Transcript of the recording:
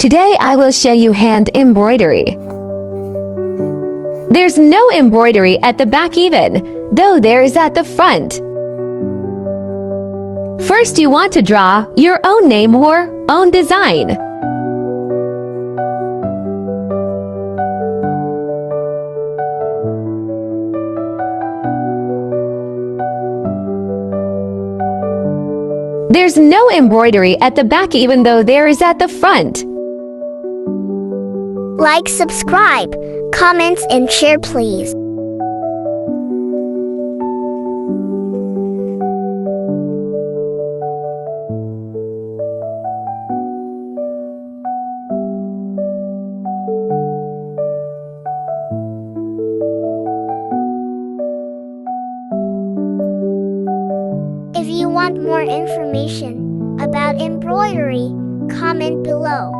Today I will show you hand embroidery. There's no embroidery at the back even, though there is at the front. First you want to draw your own name or own design. There's no embroidery at the back even though there is at the front. Like, subscribe, comments, and share please. If you want more information about embroidery, comment below.